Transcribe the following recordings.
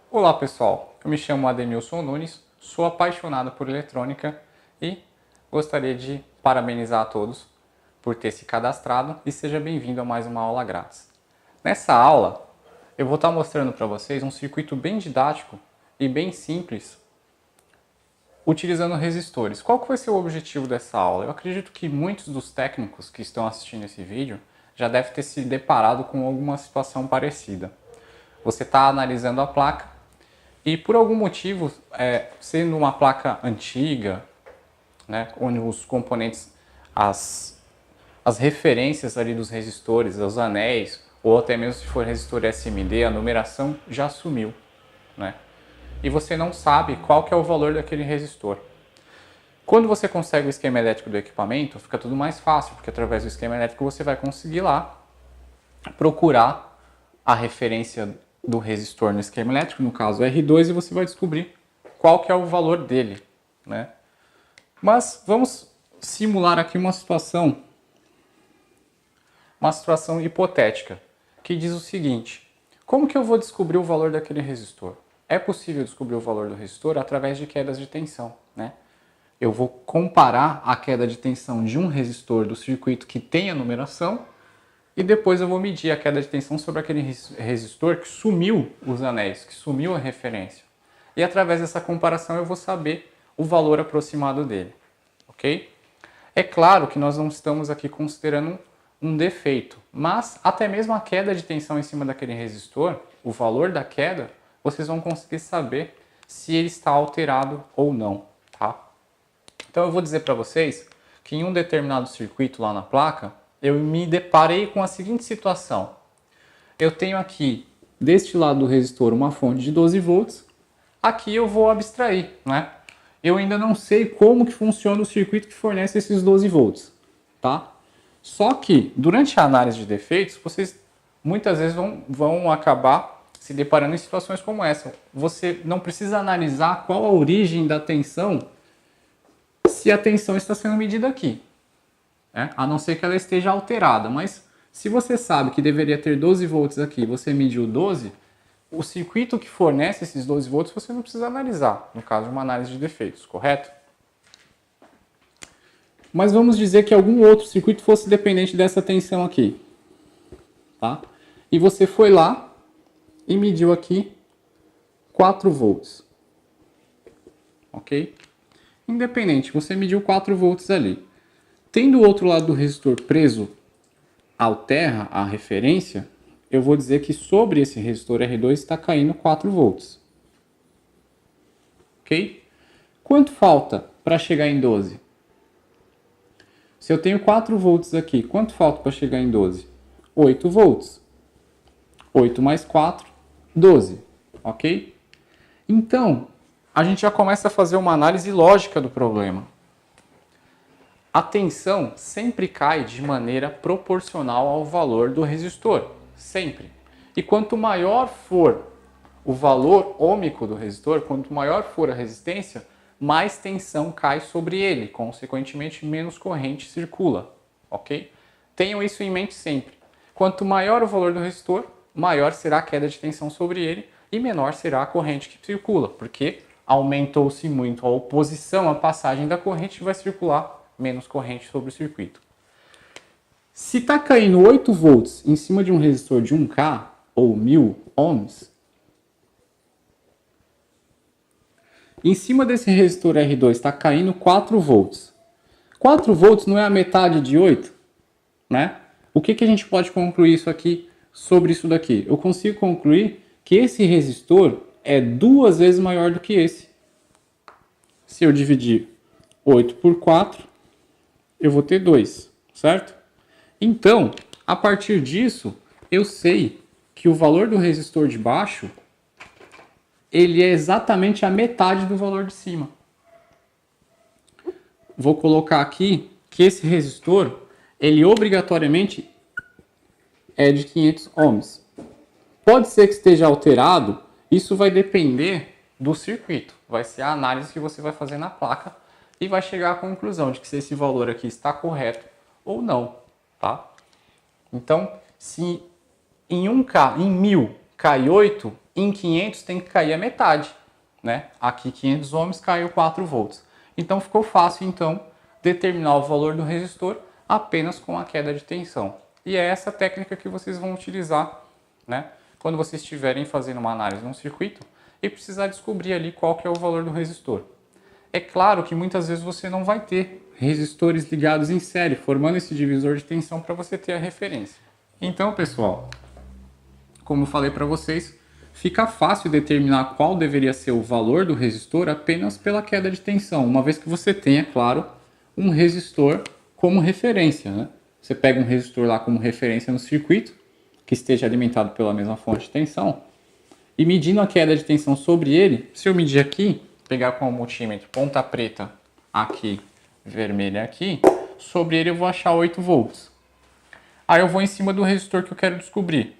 Olá pessoal, eu me chamo Ademilson Nunes, sou apaixonado por eletrônica e gostaria de parabenizar a todos por ter se cadastrado e seja bem-vindo a mais uma aula grátis. Nessa aula eu vou estar mostrando para vocês um circuito bem didático e bem simples utilizando resistores. Qual que vai ser o objetivo dessa aula? Eu acredito que muitos dos técnicos que estão assistindo esse vídeo já devem ter se deparado com alguma situação parecida. Você está analisando a placa e por algum motivo, sendo uma placa antiga, né, onde os componentes, as referências ali dos resistores, os anéis, ou até mesmo se for resistor SMD, a numeração já sumiu, né? E você não sabe qual que é o valor daquele resistor. Quando você consegue o esquema elétrico do equipamento, fica tudo mais fácil, porque através do esquema elétrico você vai conseguir lá procurar a referência do resistor no esquema elétrico, no caso R2, e você vai descobrir qual que é o valor dele, né? Mas vamos simular aqui uma situação hipotética, que diz o seguinte: como que eu vou descobrir o valor daquele resistor? É possível descobrir o valor do resistor através de quedas de tensão, né? Eu vou comparar a queda de tensão de um resistor do circuito que tem a numeração e depois eu vou medir a queda de tensão sobre aquele resistor que sumiu os anéis, que sumiu a referência. E através dessa comparação eu vou saber o valor aproximado dele, ok? É claro que nós não estamos aqui considerando um defeito, mas até mesmo a queda de tensão em cima daquele resistor, o valor da queda, vocês vão conseguir saber se ele está alterado ou não, tá? Então eu vou dizer para vocês que em um determinado circuito lá na placa, eu me deparei com a seguinte situação. Eu tenho aqui, deste lado do resistor, uma fonte de 12 volts. Aqui eu vou abstrair, né? Eu ainda não sei como que funciona o circuito que fornece esses 12 volts, tá? Só que, durante a análise de defeitos, vocês muitas vezes vão acabar se deparando em situações como essa. Você não precisa analisar qual a origem da tensão se a tensão está sendo medida aqui, né? A não ser que ela esteja alterada. Mas se você sabe que deveria ter 12 volts aqui e você mediu 12, o circuito que fornece esses 12 volts você não precisa analisar, no caso de uma análise de defeitos, correto? Mas vamos dizer que algum outro circuito fosse dependente dessa tensão aqui, tá? E você foi lá e mediu aqui 4 volts, ok? Independente, você mediu 4 volts ali. Tendo o outro lado do resistor preso ao terra, a referência, eu vou dizer que sobre esse resistor R2 está caindo 4 volts. Ok? Quanto falta para chegar em 12? Se eu tenho 4 volts aqui, quanto falta para chegar em 12? 8 volts. 8 mais 4, 12. Ok? Então, a gente já começa a fazer uma análise lógica do problema. A tensão sempre cai de maneira proporcional ao valor do resistor, sempre. E quanto maior for o valor ôhmico do resistor, quanto maior for a resistência, mais tensão cai sobre ele, consequentemente menos corrente circula, ok? Tenham isso em mente sempre. Quanto maior o valor do resistor, maior será a queda de tensão sobre ele e menor será a corrente que circula, porque aumentou-se muito a oposição à passagem da corrente, vai circular menos corrente sobre o circuito. Se está caindo 8 volts em cima de um resistor de 1K ou 1000 ohms, em cima desse resistor R2 está caindo 4 volts. 4 volts não é a metade de 8? Né? O que a gente pode concluir isso aqui sobre isso daqui? Eu consigo concluir que esse resistor é 2 vezes maior do que esse. Se eu dividir 8 por 4, eu vou ter 2, certo? Então, a partir disso, eu sei que o valor do resistor de baixo, ele é exatamente a metade do valor de cima. Vou colocar aqui que esse resistor, ele obrigatoriamente é de 500 ohms. Pode ser que esteja alterado, isso vai depender do circuito. Vai ser a análise que você vai fazer na placa e vai chegar à conclusão de que se esse valor aqui está correto ou não, tá? Então, se em 1K, em 1000, cai 8, em 500 tem que cair a metade, né? Aqui 500 ohms caiu 4 volts. Então ficou fácil então determinar o valor do resistor apenas com a queda de tensão. E é essa técnica que vocês vão utilizar, né? Quando vocês estiverem fazendo uma análise de um circuito e precisar descobrir ali qual que é o valor do resistor. É claro que muitas vezes você não vai ter resistores ligados em série, formando esse divisor de tensão para você ter a referência. Então, pessoal, como eu falei para vocês, fica fácil determinar qual deveria ser o valor do resistor apenas pela queda de tensão, uma vez que você tenha, claro, um resistor como referência, né? Você pega um resistor lá como referência no circuito, que esteja alimentado pela mesma fonte de tensão, e medindo a queda de tensão sobre ele, se eu medir aqui, pegar com o multímetro ponta preta aqui, vermelha aqui, sobre ele eu vou achar 8 volts. Aí eu vou em cima do resistor que eu quero descobrir.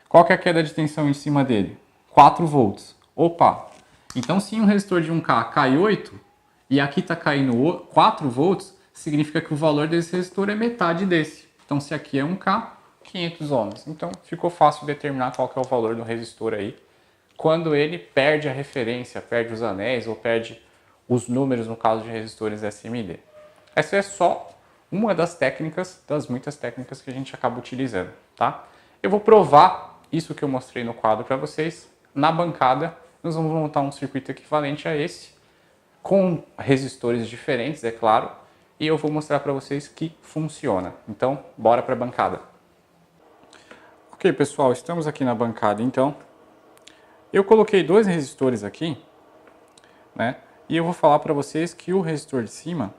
Qual que é a queda de tensão em cima dele? 4 volts. Opa! Então se um resistor de 1K cai 8 e aqui está caindo 4 volts, significa que o valor desse resistor é metade desse. Então se aqui é 1K, 500 ohms. Então ficou fácil determinar qual que é o valor do resistor aí, quando ele perde a referência, perde os anéis ou perde os números no caso de resistores SMD. Essa é só uma das técnicas, das muitas técnicas que a gente acaba utilizando, tá? Eu vou provar isso que eu mostrei no quadro para vocês. Na bancada, nós vamos montar um circuito equivalente a esse, com resistores diferentes, é claro, e eu vou mostrar para vocês que funciona. Então, bora para a bancada. Ok, pessoal, estamos aqui na bancada, então. Eu coloquei 2 resistores aqui, né? E eu vou falar para vocês que o resistor de cima,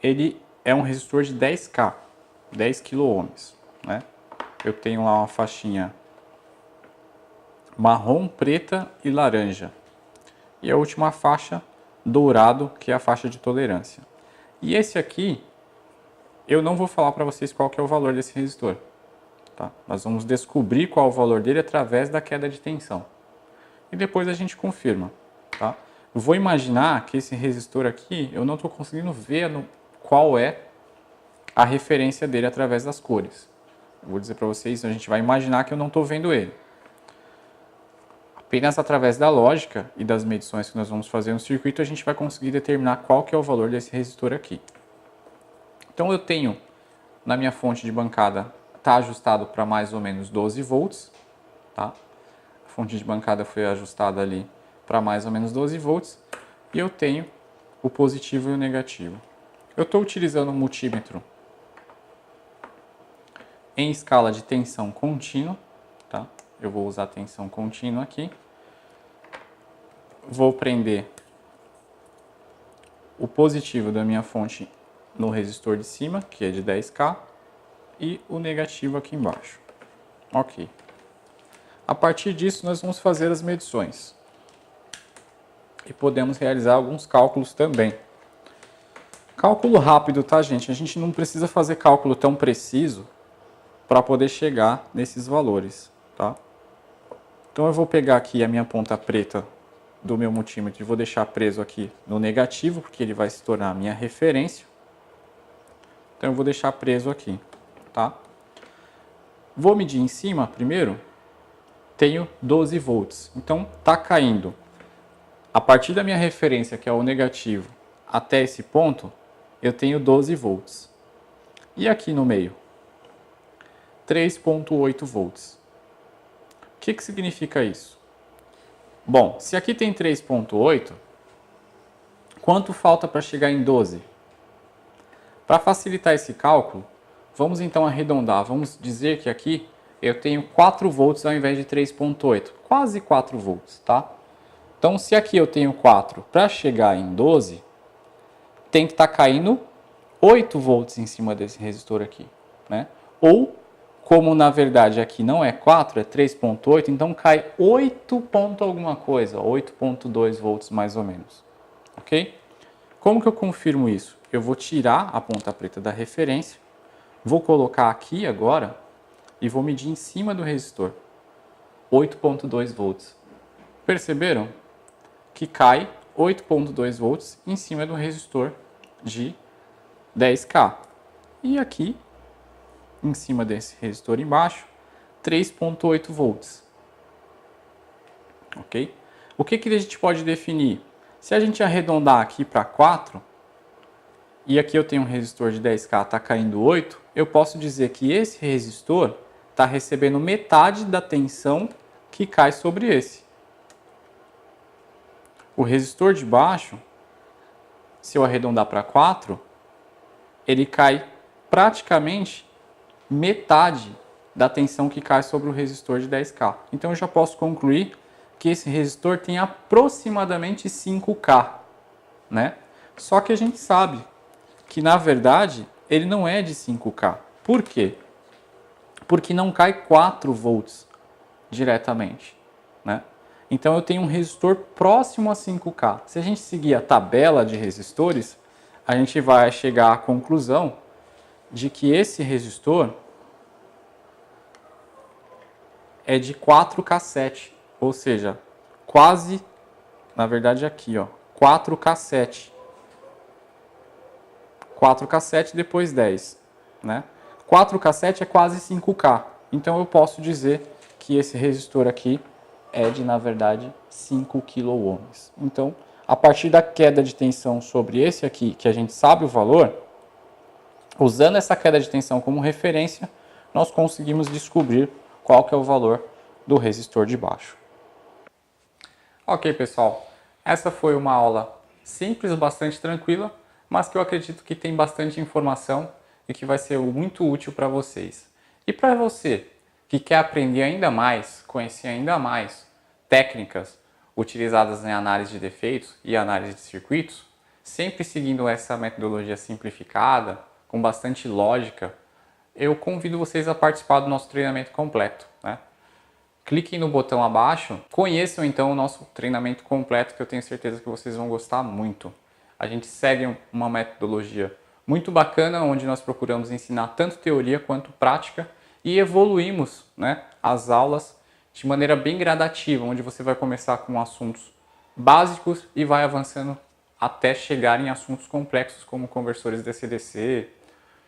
ele é um resistor de 10K, 10 kΩ, né? Eu tenho lá uma faixinha marrom, preta e laranja. E a última faixa, dourado, que é a faixa de tolerância. E esse aqui, eu não vou falar para vocês qual que é o valor desse resistor. Tá? Nós vamos descobrir qual é o valor dele através da queda de tensão. E depois a gente confirma. Tá? Eu vou imaginar que esse resistor aqui, eu não estou conseguindo ver qual é a referência dele através das cores. Eu vou dizer para vocês, a gente vai imaginar que eu não estou vendo ele. Apenas através da lógica e das medições que nós vamos fazer no circuito, a gente vai conseguir determinar qual que é o valor desse resistor aqui. Então eu tenho, na minha fonte de bancada, está ajustado para mais ou menos 12 volts. Tá? A fonte de bancada foi ajustada ali para mais ou menos 12 volts. E eu tenho o positivo e o negativo. Eu estou utilizando um multímetro em escala de tensão contínua. Tá? Eu vou usar tensão contínua aqui. Vou prender o positivo da minha fonte no resistor de cima, que é de 10K, e o negativo aqui embaixo. Ok. A partir disso, nós vamos fazer as medições. E podemos realizar alguns cálculos também. Cálculo rápido, tá, gente? A gente não precisa fazer cálculo tão preciso para poder chegar nesses valores, tá? Então eu vou pegar aqui a minha ponta preta do meu multímetro e vou deixar preso aqui no negativo, porque ele vai se tornar a minha referência. Então eu vou deixar preso aqui, tá? Vou medir em cima primeiro, tenho 12 volts, então tá caindo. A partir da minha referência, que é o negativo, até esse ponto, eu tenho 12 volts. E aqui no meio? 3,8 volts. O que significa isso? Bom, se aqui tem 3,8, quanto falta para chegar em 12? Para facilitar esse cálculo, vamos então arredondar. Vamos dizer que aqui eu tenho 4 volts ao invés de 3,8. Quase 4 volts, tá? Então, se aqui eu tenho 4, para chegar em 12, tem que estar caindo 8 volts em cima desse resistor aqui, né? Ou, como na verdade aqui não é 4, é 3,8, então cai 8 ponto alguma coisa, 8,2 volts mais ou menos, ok? Como que eu confirmo isso? Eu vou tirar a ponta preta da referência, vou colocar aqui agora e vou medir em cima do resistor, 8,2 volts. Perceberam? Que cai 8,2 volts em cima do resistor de 10K. E aqui, em cima desse resistor embaixo, 3,8 volts. ok? O que a gente pode definir? Se a gente arredondar aqui para 4, e aqui eu tenho um resistor de 10K, está caindo 8, eu posso dizer que esse resistor está recebendo metade da tensão que cai sobre esse. O resistor de baixo, se eu arredondar para 4, ele cai praticamente metade da tensão que cai sobre o resistor de 10K. Então eu já posso concluir que esse resistor tem aproximadamente 5K, né? Só que a gente sabe que na verdade ele não é de 5K. Por quê? Porque não cai 4 volts diretamente, né? Então eu tenho um resistor próximo a 5K. Se a gente seguir a tabela de resistores, a gente vai chegar à conclusão de que esse resistor é de 4K7, ou seja, quase, na verdade aqui, ó, 4K7. 4K7 depois 10, né? 4K7 é quase 5K. Então eu posso dizer que esse resistor aqui é de, na verdade, 5 kΩ. Então, a partir da queda de tensão sobre esse aqui, que a gente sabe o valor, usando essa queda de tensão como referência, nós conseguimos descobrir qual que é o valor do resistor de baixo. Ok, pessoal. Essa foi uma aula simples, bastante tranquila, mas que eu acredito que tem bastante informação e que vai ser muito útil para vocês. E para você que quer aprender ainda mais, conhecer ainda mais técnicas utilizadas em análise de defeitos e análise de circuitos, sempre seguindo essa metodologia simplificada, com bastante lógica, eu convido vocês a participar do nosso treinamento completo, né? Cliquem no botão abaixo, conheçam então o nosso treinamento completo, que eu tenho certeza que vocês vão gostar muito. A gente segue uma metodologia muito bacana, onde nós procuramos ensinar tanto teoria quanto prática e evoluímos, né, as aulas de maneira bem gradativa, onde você vai começar com assuntos básicos e vai avançando até chegar em assuntos complexos como conversores DC-DC,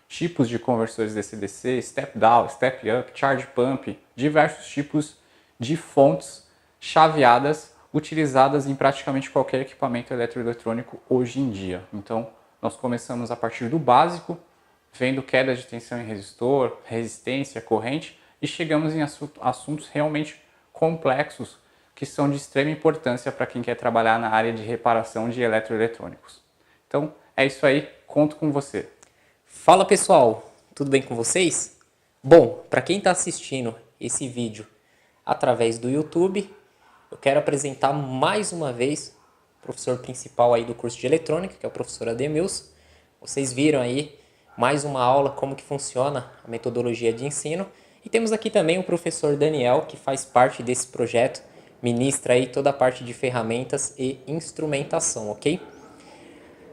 tipos de conversores DC-DC, step down, step up, charge pump, diversos tipos de fontes chaveadas utilizadas em praticamente qualquer equipamento eletroeletrônico hoje em dia. Então, nós começamos a partir do básico, vendo queda de tensão em resistor, resistência, corrente, e chegamos em assuntos realmente complexos que são de extrema importância para quem quer trabalhar na área de reparação de eletroeletrônicos. Então, é isso aí, conto com você. Fala pessoal, tudo bem com vocês? Bom, para quem está assistindo esse vídeo através do YouTube, eu quero apresentar mais uma vez o professor principal aí do curso de eletrônica, que é o professor Ademilson. Vocês viram aí mais uma aula como que funciona a metodologia de ensino. E temos aqui também o professor Daniel, que faz parte desse projeto, ministra aí toda a parte de ferramentas e instrumentação, ok?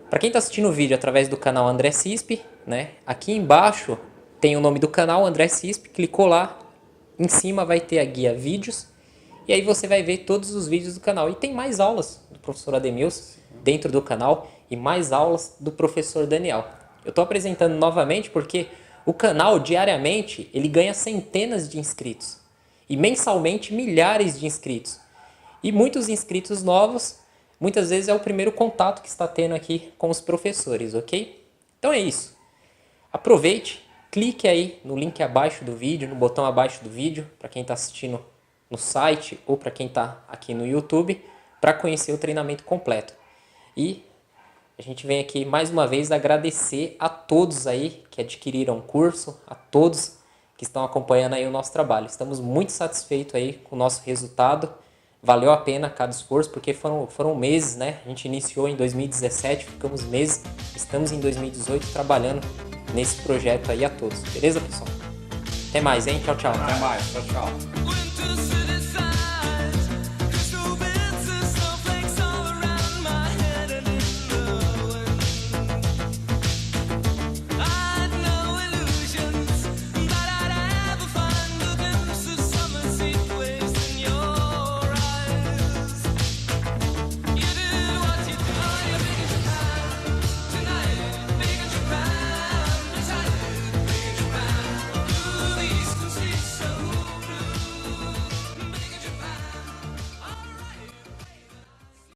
Para quem está assistindo o vídeo através do canal André Cisp, né? Aqui embaixo tem o nome do canal, André Cisp, clicou lá, em cima vai ter a guia vídeos, e aí você vai ver todos os vídeos do canal. E tem mais aulas do professor Ademilson dentro do canal e mais aulas do professor Daniel. Eu estou apresentando novamente porque o canal diariamente ele ganha centenas de inscritos e mensalmente milhares de inscritos. E muitos inscritos novos, muitas vezes é o primeiro contato que está tendo aqui com os professores, ok? Então é isso. Aproveite, clique aí no link abaixo do vídeo, no botão abaixo do vídeo, para quem está assistindo no site ou para quem está aqui no YouTube, para conhecer o treinamento completo. E a gente vem aqui mais uma vez agradecer a todos aí que adquiriram o curso, a todos que estão acompanhando aí o nosso trabalho. Estamos muito satisfeitos aí com o nosso resultado. Valeu a pena cada esforço, porque foram meses, né? A gente iniciou em 2017, ficamos meses, estamos em 2018 trabalhando nesse projeto aí a todos. Beleza, pessoal? Até mais, hein? Tchau, tchau. Até mais. Tchau, tchau.